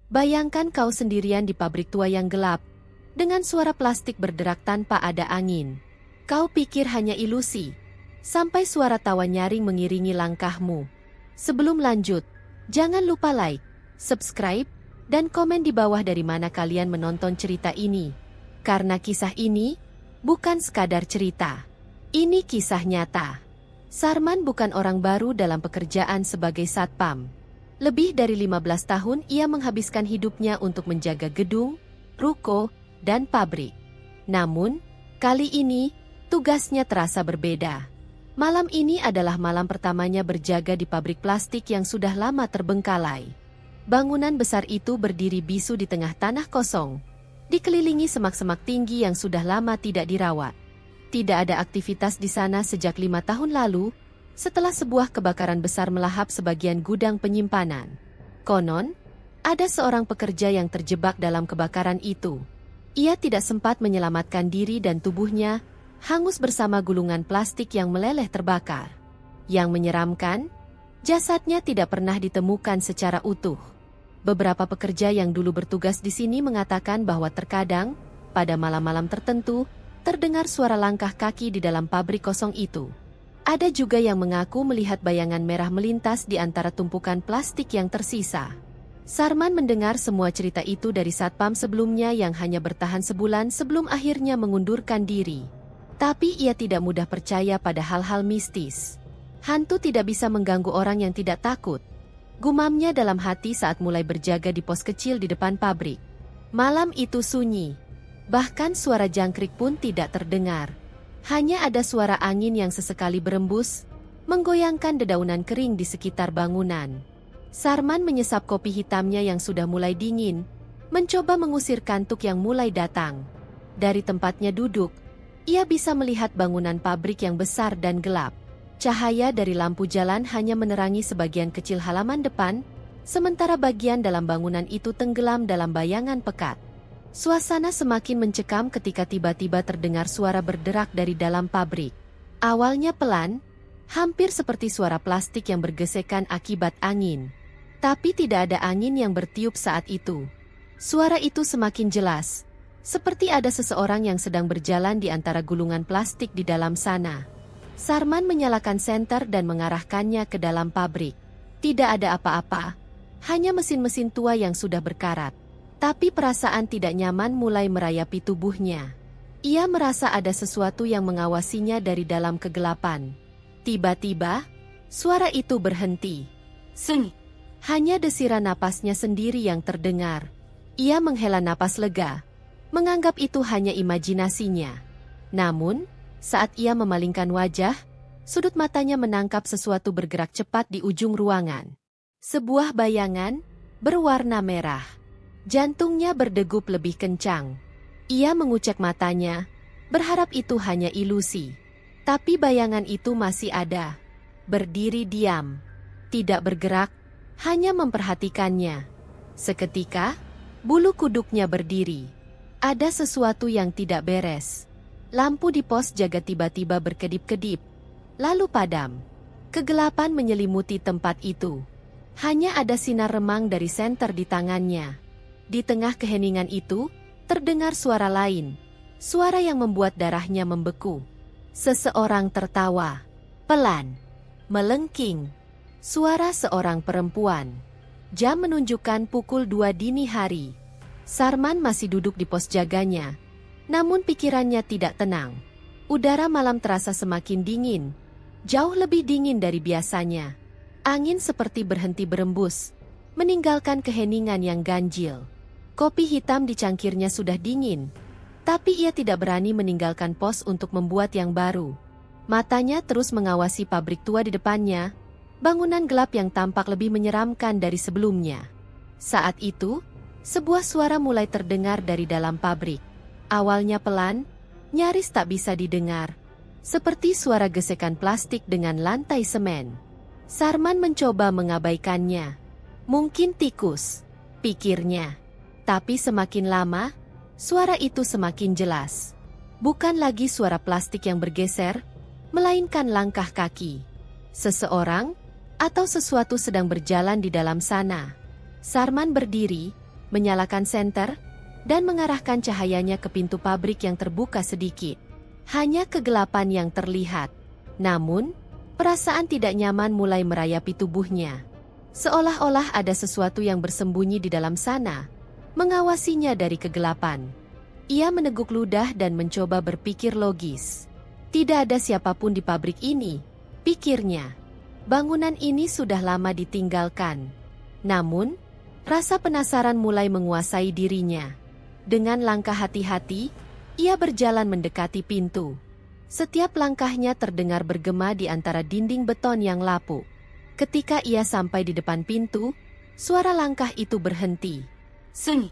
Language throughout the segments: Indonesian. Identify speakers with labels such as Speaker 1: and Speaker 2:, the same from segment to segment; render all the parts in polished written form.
Speaker 1: Bayangkan kau sendirian di pabrik tua yang gelap, dengan suara plastik berderak tanpa ada angin. Kau pikir hanya ilusi, sampai suara tawa nyaring mengiringi langkahmu. Sebelum lanjut, jangan lupa like, subscribe, dan komen di bawah dari mana kalian menonton cerita ini. Karena kisah ini bukan sekadar cerita. Ini kisah nyata. Sarman bukan orang baru dalam pekerjaan sebagai satpam. Lebih dari 15 tahun ia menghabiskan hidupnya untuk menjaga gedung, ruko, dan pabrik. Namun, kali ini, tugasnya terasa berbeda. Malam ini adalah malam pertamanya berjaga di pabrik plastik yang sudah lama terbengkalai. Bangunan besar itu berdiri bisu di tengah tanah kosong, dikelilingi semak-semak tinggi yang sudah lama tidak dirawat. Tidak ada aktivitas di sana sejak 5 tahun lalu, setelah sebuah kebakaran besar melahap sebagian gudang penyimpanan. Konon, ada seorang pekerja yang terjebak dalam kebakaran itu. Ia tidak sempat menyelamatkan diri dan tubuhnya hangus bersama gulungan plastik yang meleleh terbakar. Yang menyeramkan, jasadnya tidak pernah ditemukan secara utuh. Beberapa pekerja yang dulu bertugas di sini mengatakan bahwa terkadang, pada malam-malam tertentu, terdengar suara langkah kaki di dalam pabrik kosong itu. Ada juga yang mengaku melihat bayangan merah melintas di antara tumpukan plastik yang tersisa. Sarman mendengar semua cerita itu dari satpam sebelumnya yang hanya bertahan sebulan sebelum akhirnya mengundurkan diri. Tapi ia tidak mudah percaya pada hal-hal mistis. Hantu tidak bisa mengganggu orang yang tidak takut. Gumamnya dalam hati saat mulai berjaga di pos kecil di depan pabrik. Malam itu sunyi. Bahkan suara jangkrik pun tidak terdengar. Hanya ada suara angin yang sesekali berembus, menggoyangkan dedaunan kering di sekitar bangunan. Sarman menyesap kopi hitamnya yang sudah mulai dingin, mencoba mengusir kantuk yang mulai datang. Dari tempatnya duduk, ia bisa melihat bangunan pabrik yang besar dan gelap. Cahaya dari lampu jalan hanya menerangi sebagian kecil halaman depan, sementara bagian dalam bangunan itu tenggelam dalam bayangan pekat. Suasana semakin mencekam ketika tiba-tiba terdengar suara berderak dari dalam pabrik. Awalnya pelan, hampir seperti suara plastik yang bergesekan akibat angin. Tapi tidak ada angin yang bertiup saat itu. Suara itu semakin jelas, seperti ada seseorang yang sedang berjalan di antara gulungan plastik di dalam sana. Sarman menyalakan senter dan mengarahkannya ke dalam pabrik. Tidak ada apa-apa, hanya mesin-mesin tua yang sudah berkarat. Tapi perasaan tidak nyaman mulai merayapi tubuhnya. Ia merasa ada sesuatu yang mengawasinya dari dalam kegelapan. Tiba-tiba, suara itu berhenti. Seng! Hanya desiran napasnya sendiri yang terdengar. Ia menghela napas lega, menganggap itu hanya imajinasinya. Namun, saat ia memalingkan wajah, sudut matanya menangkap sesuatu bergerak cepat di ujung ruangan. Sebuah bayangan berwarna merah. Jantungnya berdegup lebih kencang. Ia mengucek matanya, berharap itu hanya ilusi. Tapi bayangan itu masih ada. Berdiri diam, tidak bergerak, hanya memperhatikannya. Seketika, bulu kuduknya berdiri. Ada sesuatu yang tidak beres. Lampu di pos jaga tiba-tiba berkedip-kedip, lalu padam. Kegelapan menyelimuti tempat itu. Hanya ada sinar remang dari senter di tangannya. Di tengah keheningan itu, terdengar suara lain. Suara yang membuat darahnya membeku. Seseorang tertawa. Pelan. Melengking. Suara seorang perempuan. Jam menunjukkan pukul 2 dini hari. Sarman masih duduk di pos jaganya. Namun pikirannya tidak tenang. Udara malam terasa semakin dingin. Jauh lebih dingin dari biasanya. Angin seperti berhenti berembus, meninggalkan keheningan yang ganjil. Kopi hitam di cangkirnya sudah dingin, tapi ia tidak berani meninggalkan pos untuk membuat yang baru. Matanya terus mengawasi pabrik tua di depannya, bangunan gelap yang tampak lebih menyeramkan dari sebelumnya. Saat itu, sebuah suara mulai terdengar dari dalam pabrik. Awalnya pelan, nyaris tak bisa didengar, seperti suara gesekan plastik dengan lantai semen. Sarman mencoba mengabaikannya. Mungkin tikus, pikirnya. Tapi semakin lama, suara itu semakin jelas. Bukan lagi suara plastik yang bergeser, melainkan langkah kaki. Seseorang atau sesuatu sedang berjalan di dalam sana. Sarman berdiri, menyalakan senter, dan mengarahkan cahayanya ke pintu pabrik yang terbuka sedikit. Hanya kegelapan yang terlihat. Namun, perasaan tidak nyaman mulai merayapi tubuhnya. Seolah-olah ada sesuatu yang bersembunyi di dalam sana, mengawasinya dari kegelapan. Ia meneguk ludah dan mencoba berpikir logis. Tidak ada siapapun di pabrik ini, pikirnya. Bangunan ini sudah lama ditinggalkan. Namun, rasa penasaran mulai menguasai dirinya. Dengan langkah hati-hati, ia berjalan mendekati pintu. Setiap langkahnya terdengar bergema di antara dinding beton yang lapuk. Ketika ia sampai di depan pintu, suara langkah itu berhenti. Seng!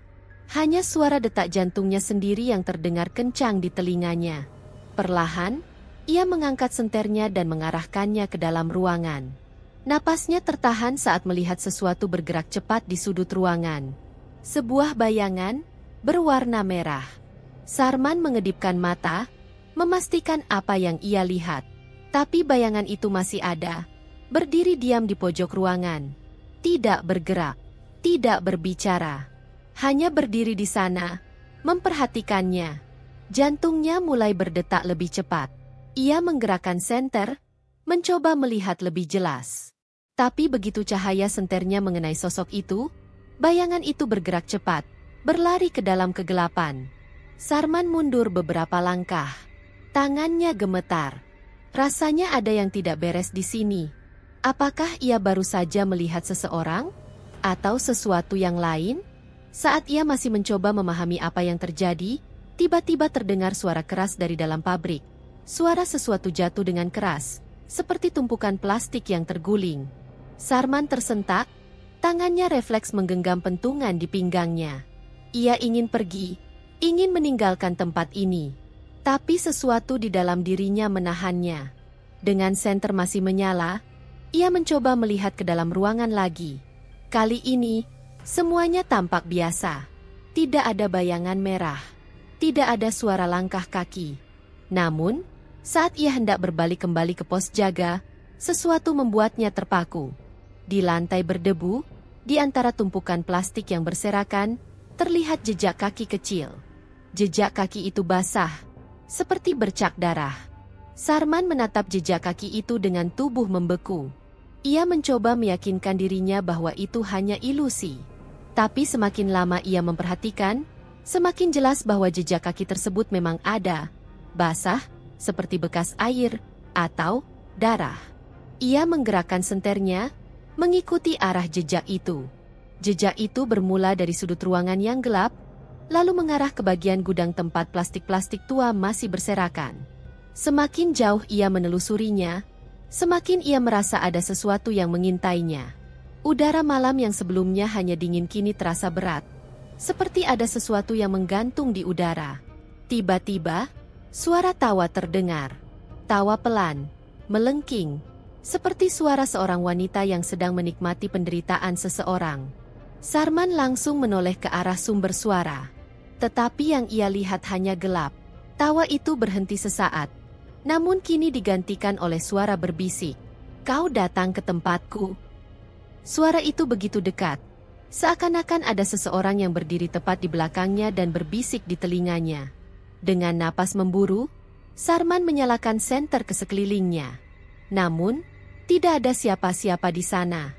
Speaker 1: Hanya suara detak jantungnya sendiri yang terdengar kencang di telinganya. Perlahan, ia mengangkat senternya dan mengarahkannya ke dalam ruangan. Napasnya tertahan saat melihat sesuatu bergerak cepat di sudut ruangan. Sebuah bayangan berwarna merah. Sarman mengedipkan mata, memastikan apa yang ia lihat. Tapi bayangan itu masih ada, berdiri diam di pojok ruangan. Tidak bergerak, tidak berbicara. Hanya berdiri di sana, memperhatikannya. Jantungnya mulai berdetak lebih cepat. Ia menggerakkan senter, mencoba melihat lebih jelas. Tapi begitu cahaya senternya mengenai sosok itu, bayangan itu bergerak cepat, berlari ke dalam kegelapan. Sarman mundur beberapa langkah. Tangannya gemetar. Rasanya ada yang tidak beres di sini. Apakah ia baru saja melihat seseorang? Atau sesuatu yang lain? Saat ia masih mencoba memahami apa yang terjadi, tiba-tiba terdengar suara keras dari dalam pabrik. Suara sesuatu jatuh dengan keras, seperti tumpukan plastik yang terguling. Sarman tersentak, tangannya refleks menggenggam pentungan di pinggangnya. Ia ingin pergi, ingin meninggalkan tempat ini. Tapi sesuatu di dalam dirinya menahannya. Dengan senter masih menyala, ia mencoba melihat ke dalam ruangan lagi. Kali ini, semuanya tampak biasa. Tidak ada bayangan merah. Tidak ada suara langkah kaki. Namun, saat ia hendak berbalik kembali ke pos jaga, sesuatu membuatnya terpaku. Di lantai berdebu, di antara tumpukan plastik yang berserakan, terlihat jejak kaki kecil. Jejak kaki itu basah, seperti bercak darah. Sarman menatap jejak kaki itu dengan tubuh membeku. Ia mencoba meyakinkan dirinya bahwa itu hanya ilusi. Tapi semakin lama ia memperhatikan, semakin jelas bahwa jejak kaki tersebut memang ada, basah, seperti bekas air, atau darah. Ia menggerakkan senternya, mengikuti arah jejak itu. Jejak itu bermula dari sudut ruangan yang gelap, lalu mengarah ke bagian gudang tempat plastik-plastik tua masih berserakan. Semakin jauh ia menelusurinya, semakin ia merasa ada sesuatu yang mengintainya. Udara malam yang sebelumnya hanya dingin kini terasa berat, seperti ada sesuatu yang menggantung di udara. Tiba-tiba, suara tawa terdengar. Tawa pelan, melengking, seperti suara seorang wanita yang sedang menikmati penderitaan seseorang. Sarman langsung menoleh ke arah sumber suara. Tetapi yang ia lihat hanya gelap. Tawa itu berhenti sesaat, namun kini digantikan oleh suara berbisik. "Kau datang ke tempatku." Suara itu begitu dekat, seakan-akan ada seseorang yang berdiri tepat di belakangnya dan berbisik di telinganya. Dengan napas memburu, Sarman menyalakan senter ke sekelilingnya. Namun, tidak ada siapa-siapa di sana.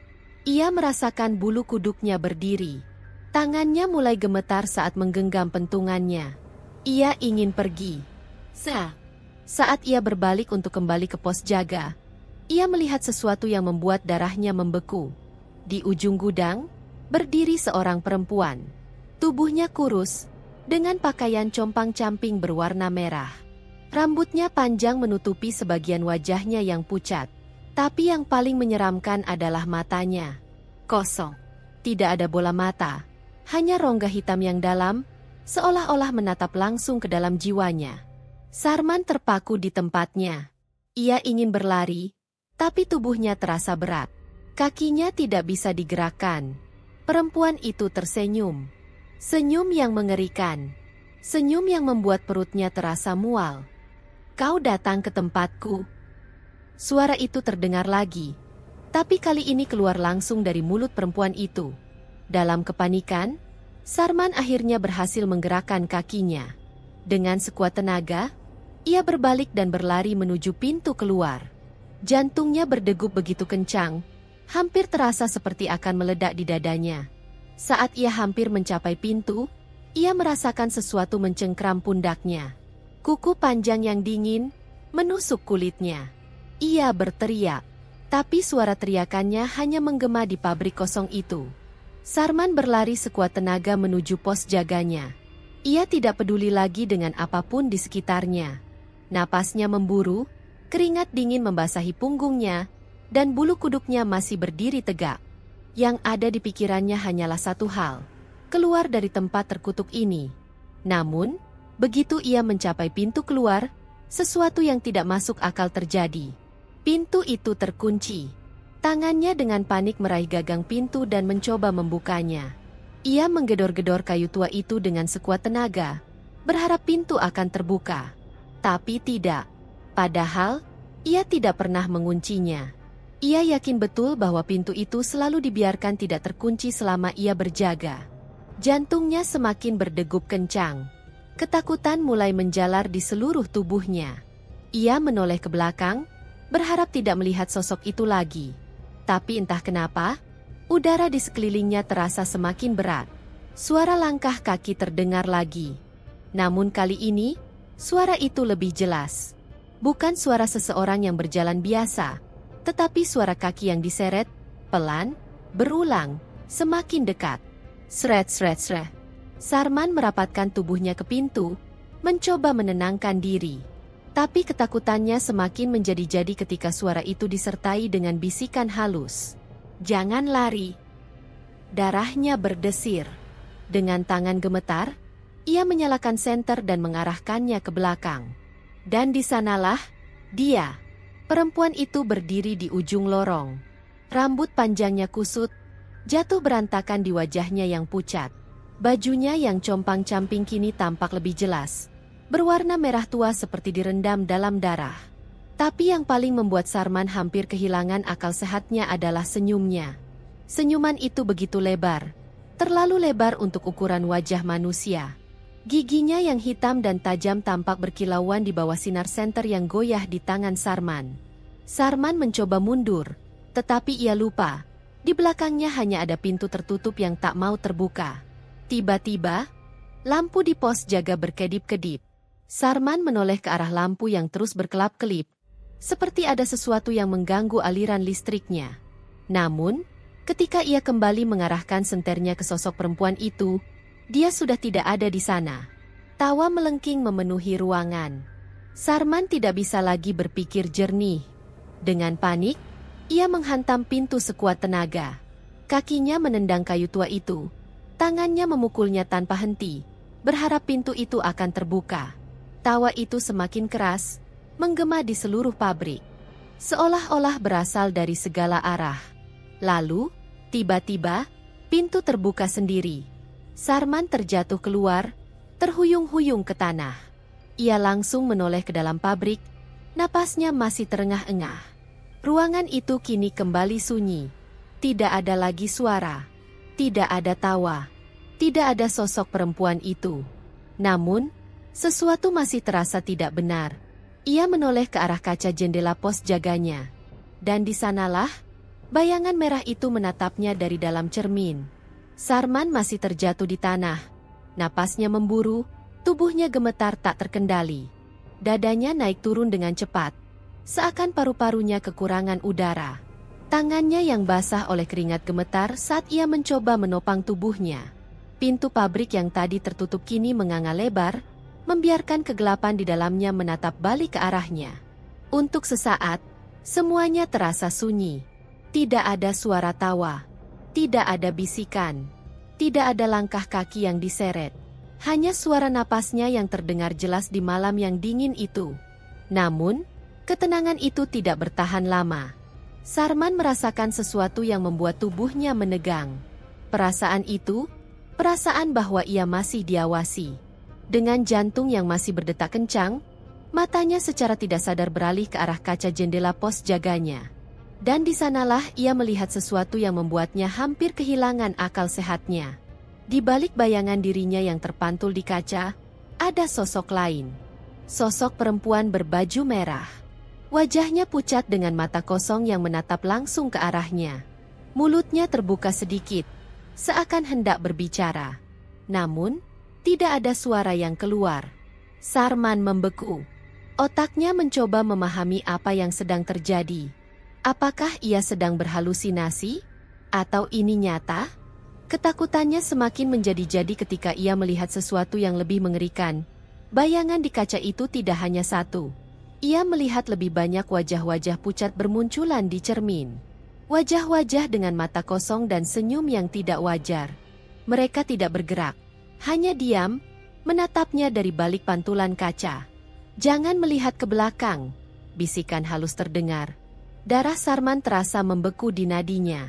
Speaker 1: Ia merasakan bulu kuduknya berdiri. Tangannya mulai gemetar saat menggenggam pentungannya. Ia ingin pergi. Saat ia berbalik untuk kembali ke pos jaga, ia melihat sesuatu yang membuat darahnya membeku. Di ujung gudang, berdiri seorang perempuan. Tubuhnya kurus, dengan pakaian compang-camping berwarna merah. Rambutnya panjang menutupi sebagian wajahnya yang pucat. Tapi yang paling menyeramkan adalah matanya. Kosong. Tidak ada bola mata. Hanya rongga hitam yang dalam, seolah-olah menatap langsung ke dalam jiwanya. Sarman terpaku di tempatnya. Ia ingin berlari, tapi tubuhnya terasa berat. Kakinya tidak bisa digerakkan. Perempuan itu tersenyum. Senyum yang mengerikan. Senyum yang membuat perutnya terasa mual. "Kau datang ke tempatku." Suara itu terdengar lagi. Tapi kali ini keluar langsung dari mulut perempuan itu. Dalam kepanikan, Sarman akhirnya berhasil menggerakkan kakinya. Dengan sekuat tenaga, ia berbalik dan berlari menuju pintu keluar. Jantungnya berdegup begitu kencang, hampir terasa seperti akan meledak di dadanya. Saat ia hampir mencapai pintu, ia merasakan sesuatu mencengkram pundaknya. Kuku panjang yang dingin menusuk kulitnya. Ia berteriak, tapi suara teriakannya hanya menggema di pabrik kosong itu. Sarman berlari sekuat tenaga menuju pos jaganya. Ia tidak peduli lagi dengan apapun di sekitarnya. Napasnya memburu, keringat dingin membasahi punggungnya, dan bulu kuduknya masih berdiri tegak. Yang ada di pikirannya hanyalah satu hal, keluar dari tempat terkutuk ini. Namun, begitu ia mencapai pintu keluar, sesuatu yang tidak masuk akal terjadi. Pintu itu terkunci. Tangannya dengan panik meraih gagang pintu dan mencoba membukanya. Ia menggedor-gedor kayu tua itu dengan sekuat tenaga, berharap pintu akan terbuka. Tapi tidak. Padahal, ia tidak pernah menguncinya. Ia yakin betul bahwa pintu itu selalu dibiarkan tidak terkunci selama ia berjaga. Jantungnya semakin berdegup kencang. Ketakutan mulai menjalar di seluruh tubuhnya. Ia menoleh ke belakang, berharap tidak melihat sosok itu lagi. Tapi entah kenapa, udara di sekelilingnya terasa semakin berat. Suara langkah kaki terdengar lagi. Namun kali ini, suara itu lebih jelas. Bukan suara seseorang yang berjalan biasa, tetapi suara kaki yang diseret, pelan, berulang, semakin dekat. Sret, sret, sret. Sarman merapatkan tubuhnya ke pintu, mencoba menenangkan diri. Tapi ketakutannya semakin menjadi-jadi ketika suara itu disertai dengan bisikan halus. Jangan lari. Darahnya berdesir. Dengan tangan gemetar, ia menyalakan senter dan mengarahkannya ke belakang. Dan di sanalah, dia. Perempuan itu berdiri di ujung lorong. Rambut panjangnya kusut, jatuh berantakan di wajahnya yang pucat. Bajunya yang compang-camping kini tampak lebih jelas. Berwarna merah tua seperti direndam dalam darah. Tapi yang paling membuat Sarman hampir kehilangan akal sehatnya adalah senyumnya. Senyuman itu begitu lebar, terlalu lebar untuk ukuran wajah manusia. Giginya yang hitam dan tajam tampak berkilauan di bawah sinar senter yang goyah di tangan Sarman. Sarman mencoba mundur, tetapi ia lupa. Di belakangnya hanya ada pintu tertutup yang tak mau terbuka. Tiba-tiba, lampu di pos jaga berkedip-kedip. Sarman menoleh ke arah lampu yang terus berkelap-kelip, seperti ada sesuatu yang mengganggu aliran listriknya. Namun, ketika ia kembali mengarahkan senternya ke sosok perempuan itu, dia sudah tidak ada di sana. Tawa melengking memenuhi ruangan. Sarman tidak bisa lagi berpikir jernih. Dengan panik, ia menghantam pintu sekuat tenaga. Kakinya menendang kayu tua itu, tangannya memukulnya tanpa henti, berharap pintu itu akan terbuka. Tawa itu semakin keras, menggema di seluruh pabrik, seolah-olah berasal dari segala arah. Lalu, tiba-tiba, pintu terbuka sendiri. Sarman terjatuh keluar, terhuyung-huyung ke tanah. Ia langsung menoleh ke dalam pabrik, napasnya masih terengah-engah. Ruangan itu kini kembali sunyi. Tidak ada lagi suara, tidak ada tawa, tidak ada sosok perempuan itu. Namun, sesuatu masih terasa tidak benar. Ia menoleh ke arah kaca jendela pos jaganya. Dan di sanalah, bayangan merah itu menatapnya dari dalam cermin. Sarman masih terjatuh di tanah. Napasnya memburu, tubuhnya gemetar tak terkendali. Dadanya naik turun dengan cepat, seakan paru-parunya kekurangan udara. Tangannya yang basah oleh keringat gemetar saat ia mencoba menopang tubuhnya. Pintu pabrik yang tadi tertutup kini menganga lebar, membiarkan kegelapan di dalamnya menatap balik ke arahnya. Untuk sesaat, semuanya terasa sunyi. Tidak ada suara tawa, tidak ada bisikan, tidak ada langkah kaki yang diseret. Hanya suara napasnya yang terdengar jelas di malam yang dingin itu. Namun, ketenangan itu tidak bertahan lama. Sarman merasakan sesuatu yang membuat tubuhnya menegang. Perasaan itu, perasaan bahwa ia masih diawasi. Dengan jantung yang masih berdetak kencang, matanya secara tidak sadar beralih ke arah kaca jendela pos jaganya. Dan di sanalah ia melihat sesuatu yang membuatnya hampir kehilangan akal sehatnya. Di balik bayangan dirinya yang terpantul di kaca, ada sosok lain. Sosok perempuan berbaju merah. Wajahnya pucat dengan mata kosong yang menatap langsung ke arahnya. Mulutnya terbuka sedikit, seakan hendak berbicara. Namun, tidak ada suara yang keluar. Sarman membeku. Otaknya mencoba memahami apa yang sedang terjadi. Apakah ia sedang berhalusinasi? Atau ini nyata? Ketakutannya semakin menjadi-jadi ketika ia melihat sesuatu yang lebih mengerikan. Bayangan di kaca itu tidak hanya satu. Ia melihat lebih banyak wajah-wajah pucat bermunculan di cermin. Wajah-wajah dengan mata kosong dan senyum yang tidak wajar. Mereka tidak bergerak, hanya diam, menatapnya dari balik pantulan kaca. "Jangan melihat ke belakang," bisikan halus terdengar. Darah Sarman terasa membeku di nadinya.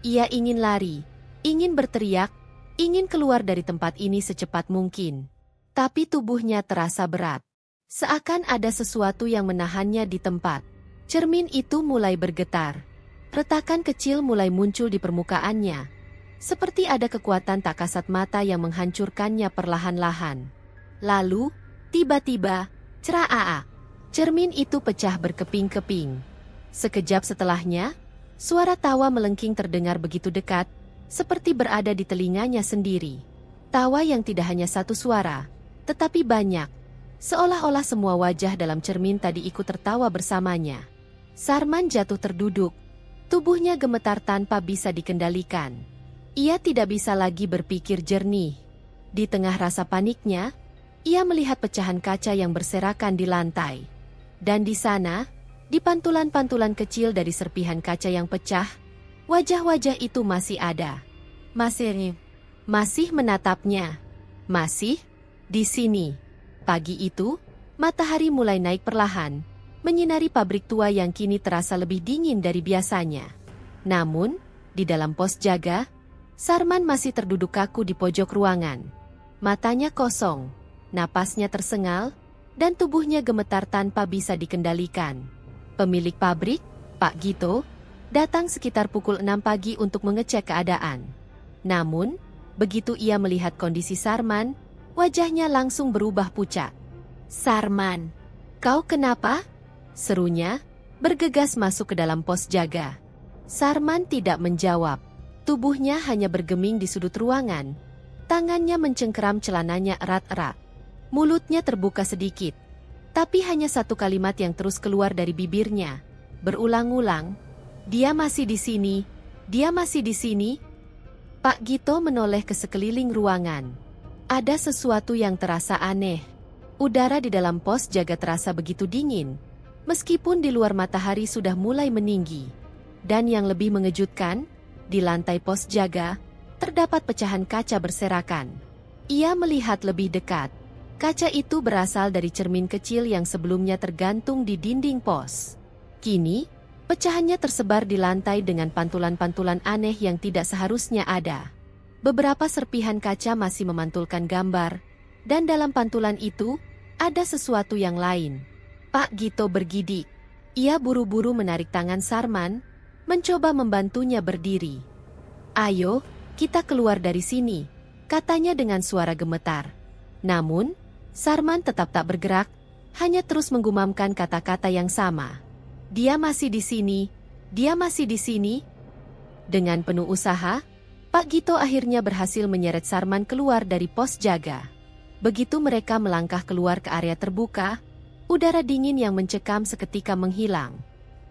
Speaker 1: Ia ingin lari, ingin berteriak, ingin keluar dari tempat ini secepat mungkin. Tapi tubuhnya terasa berat. Seakan ada sesuatu yang menahannya di tempat. Cermin itu mulai bergetar. Retakan kecil mulai muncul di permukaannya. Seperti ada kekuatan tak kasat mata yang menghancurkannya perlahan-lahan. Lalu, tiba-tiba, ceraa. Cermin itu pecah berkeping-keping. Sekejap setelahnya, suara tawa melengking terdengar begitu dekat, seperti berada di telinganya sendiri. Tawa yang tidak hanya satu suara, tetapi banyak. Seolah-olah semua wajah dalam cermin tadi ikut tertawa bersamanya. Sarman jatuh terduduk. Tubuhnya gemetar tanpa bisa dikendalikan. Ia tidak bisa lagi berpikir jernih. Di tengah rasa paniknya, ia melihat pecahan kaca yang berserakan di lantai. Dan di sana, di pantulan-pantulan kecil dari serpihan kaca yang pecah, wajah-wajah itu masih ada. Masih menatapnya. Masih di sini. Pagi itu, matahari mulai naik perlahan, menyinari pabrik tua yang kini terasa lebih dingin dari biasanya. Namun, di dalam pos jaga, Sarman masih terduduk kaku di pojok ruangan. Matanya kosong, napasnya tersengal, dan tubuhnya gemetar tanpa bisa dikendalikan. Pemilik pabrik, Pak Gito, datang sekitar pukul 6 pagi untuk mengecek keadaan. Namun, begitu ia melihat kondisi Sarman, wajahnya langsung berubah pucat. "Sarman, kau kenapa?" serunya, bergegas masuk ke dalam pos jaga. Sarman tidak menjawab. Tubuhnya hanya bergeming di sudut ruangan. Tangannya mencengkeram celananya erat-erat. Mulutnya terbuka sedikit. Tapi hanya satu kalimat yang terus keluar dari bibirnya. Berulang-ulang, "Dia masih di sini, dia masih di sini." Pak Gito menoleh ke sekeliling ruangan. Ada sesuatu yang terasa aneh. Udara di dalam pos jaga terasa begitu dingin, meskipun di luar matahari sudah mulai meninggi. Dan yang lebih mengejutkan, di lantai pos jaga, terdapat pecahan kaca berserakan. Ia melihat lebih dekat. Kaca itu berasal dari cermin kecil yang sebelumnya tergantung di dinding pos. Kini, pecahannya tersebar di lantai dengan pantulan-pantulan aneh yang tidak seharusnya ada. Beberapa serpihan kaca masih memantulkan gambar, dan dalam pantulan itu, ada sesuatu yang lain. Pak Gito bergidik. Ia buru-buru menarik tangan Sarman, mencoba membantunya berdiri. "Ayo, kita keluar dari sini," katanya dengan suara gemetar. Namun, Sarman tetap tak bergerak, hanya terus menggumamkan kata-kata yang sama. "Dia masih di sini, dia masih di sini." Dengan penuh usaha, Pak Gito akhirnya berhasil menyeret Sarman keluar dari pos jaga. Begitu mereka melangkah keluar ke area terbuka, udara dingin yang mencekam seketika menghilang.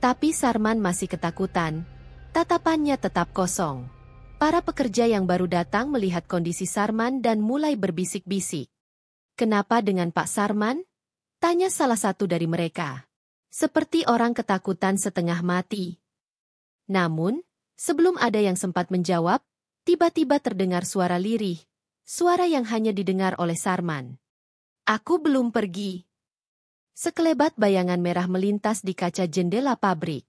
Speaker 1: Tapi Sarman masih ketakutan, tatapannya tetap kosong. Para pekerja yang baru datang melihat kondisi Sarman dan mulai berbisik-bisik. "Kenapa dengan Pak Sarman?" tanya salah satu dari mereka. Seperti orang ketakutan setengah mati. Namun, sebelum ada yang sempat menjawab, tiba-tiba terdengar suara lirih, suara yang hanya didengar oleh Sarman. "Aku belum pergi." Sekelebat bayangan merah melintas di kaca jendela pabrik.